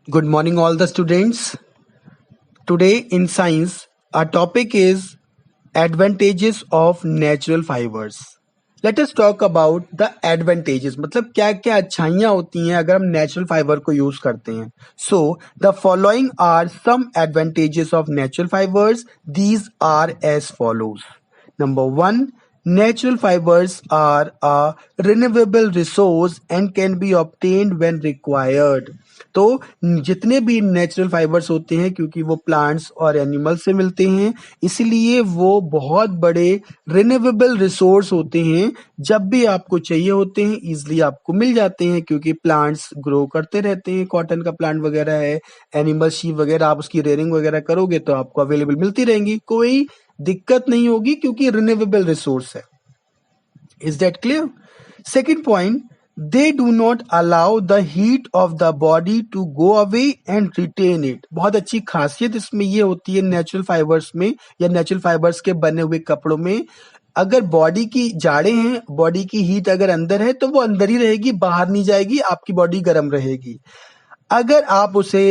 Good morning, all the students. Today in science, our topic is advantages of natural fibers. Let us talk about the advantages. मतलब क्या क्या अच्छाइयाँ होती हैं अगर हम नेचुरल फाइबर को यूज करते हैं. So the following are some advantages of natural fibers. These are as follows. Number one, natural fibers are a renewable resource and can be obtained when required. तो जितने भी नेचुरल फाइबर्स होते हैं क्योंकि वो प्लांट्स और एनिमल से मिलते हैं इसलिए वो बहुत बड़े रिन्यूएबल रिसोर्स होते हैं. जब भी आपको चाहिए होते हैं इजिली आपको मिल जाते हैं क्योंकि प्लांट्स ग्रो करते रहते हैं. कॉटन का प्लांट वगैरह है, एनिमल शीप वगैरह, आप उसकी रेयरिंग वगैरह करोगे तो आपको अवेलेबल मिलती रहेंगी, कोई दिक्कत नहीं होगी क्योंकि रिन्यूएबल रिसोर्स है. Is that clear? Second point, they do not allow the heat of the body to go away and retain it. बहुत अच्छी खासियत इसमें ये होती है नेचुरल फाइबर्स में या नेचुरल फाइबर्स के बने हुए कपड़ों में, अगर बॉडी की जाड़े हैं, बॉडी की हीट अगर अंदर है तो वो अंदर ही रहेगी, बाहर नहीं जाएगी, आपकी बॉडी गर्म रहेगी. अगर आप उसे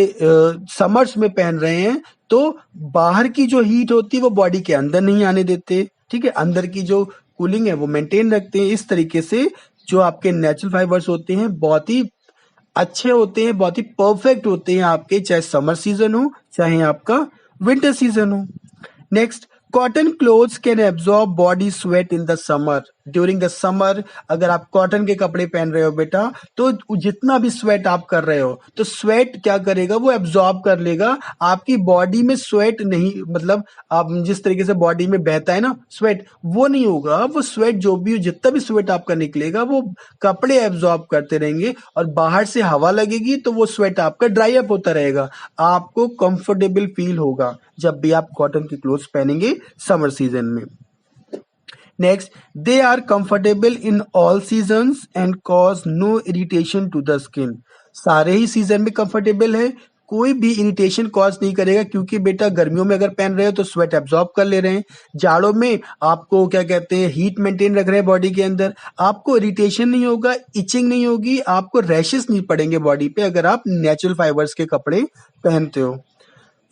समर्स में पहन रहे हैं तो बाहर की जो हीट होती है वो बॉडी के अंदर नहीं आने देते. ठीक है, अंदर की जो कूलिंग है वो मेंटेन रखते हैं. इस तरीके से जो आपके नेचुरल फाइबर्स होते हैं बहुत ही अच्छे होते हैं, बहुत ही परफेक्ट होते हैं आपके, चाहे समर सीजन हो चाहे आपका विंटर सीजन हो. Next, cotton clothes can absorb body sweat in the summer. During the summer अगर आप कॉटन के कपड़े पहन रहे हो बेटा तो जितना भी स्वेट आप कर रहे हो तो स्वेट क्या करेगा, वो एब्जॉर्ब कर लेगा. आपकी बॉडी में स्वेट नहीं, मतलब आप जिस तरीके से बॉडी में बहता है ना स्वेट, वो नहीं होगा. वो स्वेट जो भी, जितना भी स्वेट आपका निकलेगा वो कपड़े एब्जॉर्ब करते रहेंगे और बाहर से हवा लगेगी तो वो स्वेट आपका ड्राई अप होता रहेगा. आपको कंफर्टेबल फील होगा जब भी आप कॉटन की क्लोथ्स पहनेंगे समर सीजन में. Next, they are comfortable in all seasons and cause no irritation to the skin. सारे ही सीजन में कंफर्टेबल है, कोई भी इरिटेशन कॉज नहीं करेगा क्योंकि बेटा गर्मियों में अगर पहन रहे हो तो स्वेट एब्जॉर्ब कर ले रहे हैं, जाड़ों में आपको क्या कहते हैं हीट मेंटेन रख रहे हैं बॉडी के अंदर, आपको इरिटेशन नहीं होगा, इचिंग नहीं होगी, आपको रैशेस नहीं पड़ेंगे बॉडी पे अगर आप नेचुरल फाइबर्स के कपड़े पहनते हो.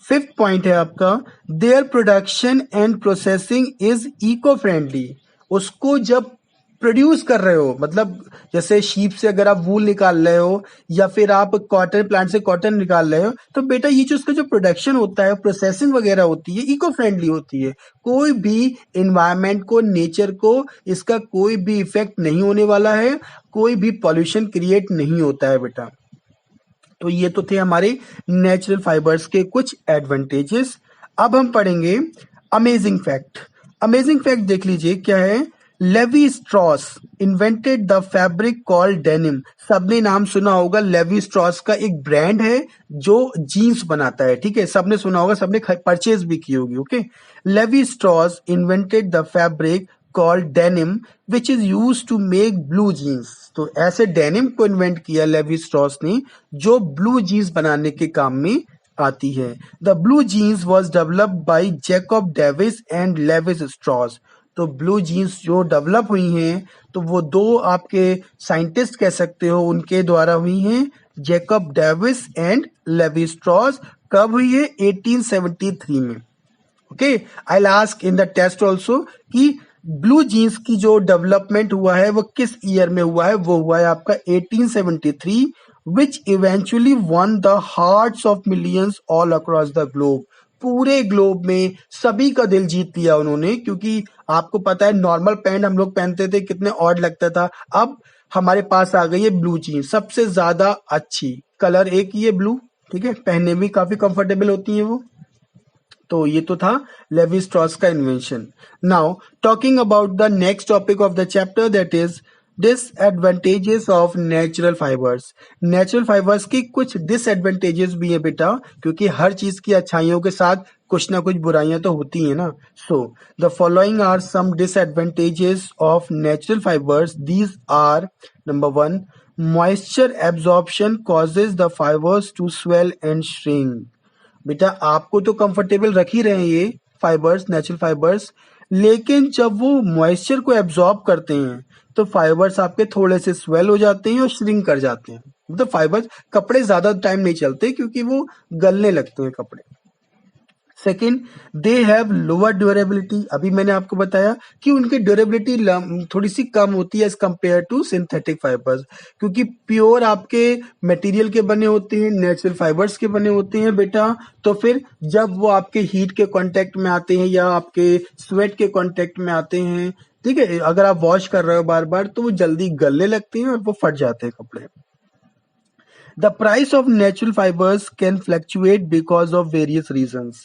फिफ्थ पॉइंट है आपका, their production and processing is eco friendly. उसको जब प्रोड्यूस कर रहे हो, मतलब जैसे शीप से अगर आप वूल निकाल रहे हो या फिर आप कॉटन प्लांट से कॉटन निकाल रहे हो तो बेटा ये जो उसका जो प्रोडक्शन होता है, प्रोसेसिंग वगैरह होती है, इको फ्रेंडली होती है. कोई भी इन्वायरमेंट को, नेचर को इसका कोई भी इफेक्ट नहीं होने वाला है, कोई भी पॉल्यूशन क्रिएट नहीं होता है बेटा. तो ये तो थे हमारे नेचुरल फाइबर्स के कुछ एडवांटेजेस. अब हम पढ़ेंगे अमेजिंग फैक्ट. अमेजिंग फैक्ट देख लीजिए क्या है. Levy Strauss invented the fabric called denim. सबने नाम सुना होगा, लेवी स्ट्रॉस का एक ब्रांड है जो जीन्स बनाता है. ठीक है, सबने सुना होगा, सबने परचेज भी की होगी. Okay, Levi Strauss invented the fabric called denim which is use to make blue jeans. तो ऐसे डेनिम को इन्वेंट किया लेवी स्ट्रॉस ने जो ब्लू जीन्स बनाने के काम में आती है. The blue jeans was developed by Jacob Davis and Levis Strauss. तो ब्लू जीन्स जो डेवलप हुई हैं तो वो दो आपके साइंटिस्ट कह सकते हो उनके द्वारा हुई हैं, Jacob Davis and Levi Strauss. कब हुई है? 1873 में. Okay, I will ask in the test also कि ब्लू जीन्स की जो डेवलपमेंट हुआ है वो किस ईयर में हुआ है. वो हुआ है आपका 1873, which eventually one the hearts of millions all across the globe. पूरे ग्लोब में सभी का दिल जीत लिया उन्होंने, क्योंकि आपको पता है नॉर्मल पैंट हम लोग पहनते थे कितने ऑड लगता था. अब हमारे पास आ गई है ब्लू जीन्स, सबसे ज्यादा अच्छी कलर एक ही है ब्लू. ठीक है, पहनने में काफी कंफर्टेबल होती है वो. तो ये तो था लेवी स्ट्रॉस का invention. Now talking about the next topic of the chapter, that is disadvantages of natural fibres. Natural fibres की कुछ डिसएडवांटेजेस भी है बेटा, क्योंकि हर चीज की अच्छाइयों के साथ कुछ ना कुछ बुराइयां तो होती है ना. So the following are some disadvantages of natural fibres. These are, number one, moisture absorption causes the fibres to swell and shrink. बेटा आपको तो कंफर्टेबल रख ही रहे हैं ये फाइबर्स, नेचुरल फाइबर्स, लेकिन जब वो मॉइस्चर को एब्जॉर्ब करते हैं तो फाइबर्स आपके थोड़े से स्वेल हो जाते हैं और श्रिंक कर जाते हैं. मतलब फाइबर्स, कपड़े ज्यादा टाइम नहीं चलते क्योंकि वो गलने लगते हैं कपड़े। Second, they have lower durability. अभी मैंने आपको बताया कि उनकी ड्यूरेबिलिटी थोड़ी सी कम होती है as compared to synthetic fibres, क्योंकि प्योर आपके मटेरियल के बने होते हैं, नेचुरल फाइबर्स के बने होते हैं बेटा। तो फिर जब वो आपके हीट के कांटेक्ट में आते हैं या आपके स्वेट के कांटेक्ट में आते हैं, ठीक है, अगर आप वॉश कर रहे हो बार बार तो वो जल्दी गलने लगते हैं और वो फट जाते हैं कपड़े। The price of natural fibers can fluctuate because of various reasons.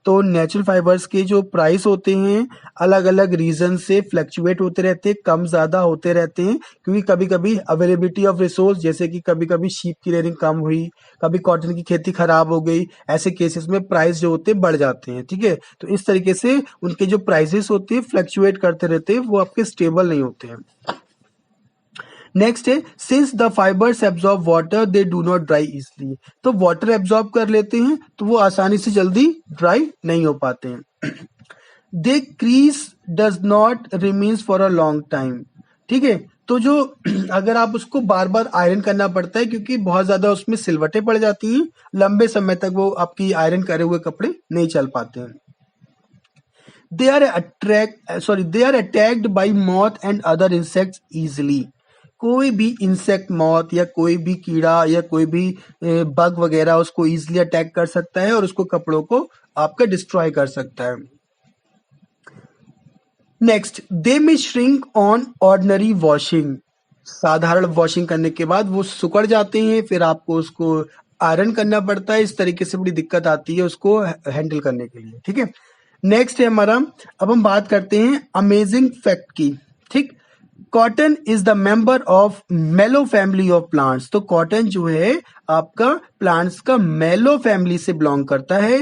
तो नेचुरल फाइबर्स के जो प्राइस होते हैं अलग अलग रीजन से फ्लक्चुएट होते रहते हैं, कम ज्यादा होते रहते हैं, क्योंकि कभी कभी अवेलेबिलिटी ऑफ रिसोर्स, जैसे कि कभी कभी शीप की रेयरिंग कम हुई, कभी कॉटन की खेती खराब हो गई, ऐसे केसेस में प्राइस जो होते हैं बढ़ जाते हैं। ठीक है, तो इस तरीके से उनके जो प्राइसेस होते हैं फ्लक्चुएट करते रहते हैं, वो आपके स्टेबल नहीं होते हैं। नेक्स्ट है, since the fibres absorb water they do not dry easily. तो वाटर एब्जॉर्ब कर लेते हैं तो वो आसानी से जल्दी ड्राई नहीं हो पाते हैं। They crease does not remains for a long time. ठीक है, तो जो अगर आप उसको बार बार आयरन करना पड़ता है क्योंकि बहुत ज्यादा उसमें सिलवटें पड़ जाती हैं, लंबे समय तक वो आपकी आयरन करे हुए कपड़े नहीं चल पाते हैं। They are attacked by moth and other insects easily. कोई भी इंसेक्ट, मॉथ या कोई भी कीड़ा या कोई भी बग वगैरह उसको इजिली अटैक कर सकता है और उसको कपड़ों को आपका डिस्ट्रॉय कर सकता है। नेक्स्ट, दे में श्रिंक ऑन ऑर्डिनरी वॉशिंग। साधारण वॉशिंग करने के बाद वो सुकड़ जाते हैं, फिर आपको उसको आयरन करना पड़ता है, इस तरीके से बड़ी दिक्कत आती है उसको हैंडल करने के लिए। ठीक है, नेक्स्ट है हमारा, अब हम बात करते हैं अमेजिंग फैक्ट की। ठीक, cotton is the member of मेलो फैमिली ऑफ प्लांट्स। तो कॉटन जो है आपका प्लांट्स का मेलो फैमिली से बिलोंग करता है।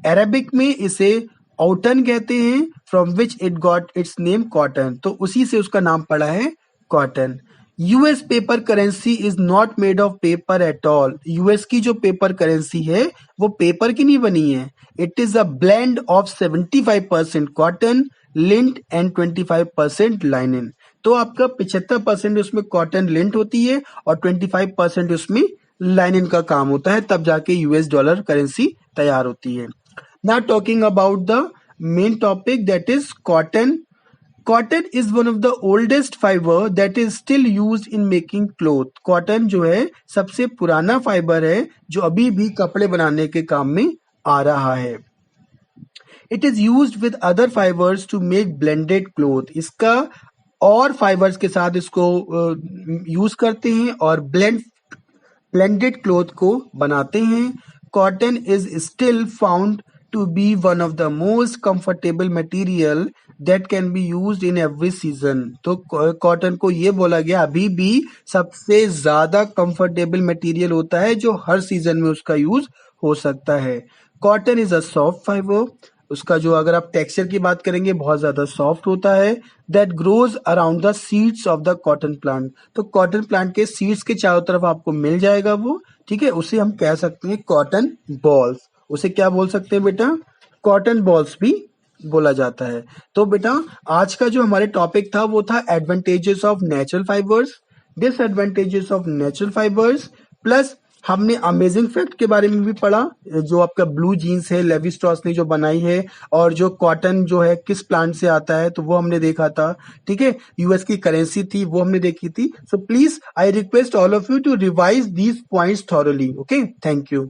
अरेबिक में इसे औटन कहते हैं, from which it got its name cotton. तो उसी से उसका नाम पड़ा है cotton. US paper currency is not made of paper at all. US की जो पेपर करेंसी है वो पेपर की नहीं बनी है। It is a blend of 75% cotton, lint and 25% linen. तो आपका 75% उसमें कॉटन लिंट होती है और 25% उसमें लाइनिन का काम होता है, तब जाके यूएस डॉलर करेंसी तैयार होती है। Now talking about the main topic, that is cotton. Cotton is one of the oldest fibre that is still used in making cloth. Cotton जो है सबसे पुराना फाइबर है जो अभी भी कपड़े बनाने के काम में आ रहा है। It is used with other fibres to make blended cloth. इसका और फाइबर्स के साथ इसको यूज करते हैं और ब्लेंडेड क्लोथ को बनाते हैं। Cotton is still found to be one of the most comfortable material that can be used in every season. तो कॉटन को ये बोला गया अभी भी सबसे ज्यादा कंफर्टेबल मटेरियल होता है जो हर सीजन में उसका यूज हो सकता है। Cotton is a soft fibre. उसका जो अगर आप टेक्सचर की बात करेंगे बहुत ज्यादा सॉफ्ट होता है। That grows around the seeds of the cotton plant. तो कॉटन प्लांट के सीड्स के चारों तरफ आपको मिल जाएगा वो। ठीक है, उसे हम कह सकते हैं कॉटन बॉल्स। उसे क्या बोल सकते हैं बेटा? कॉटन बॉल्स भी बोला जाता है। तो बेटा आज का जो हमारे टॉपिक था वो था advantages of natural fibres, disadvantages of natural fibres, plus हमने अमेजिंग फैक्ट के बारे में भी पढ़ा, जो आपका ब्लू जीन्स है लेवी स्ट्रॉस ने जो बनाई है, और जो कॉटन जो है किस प्लांट से आता है तो वो हमने देखा था। ठीक है, यूएस की करेंसी थी वो हमने देखी थी। So please I request all of you to revise these points thoroughly. Okay, thank you.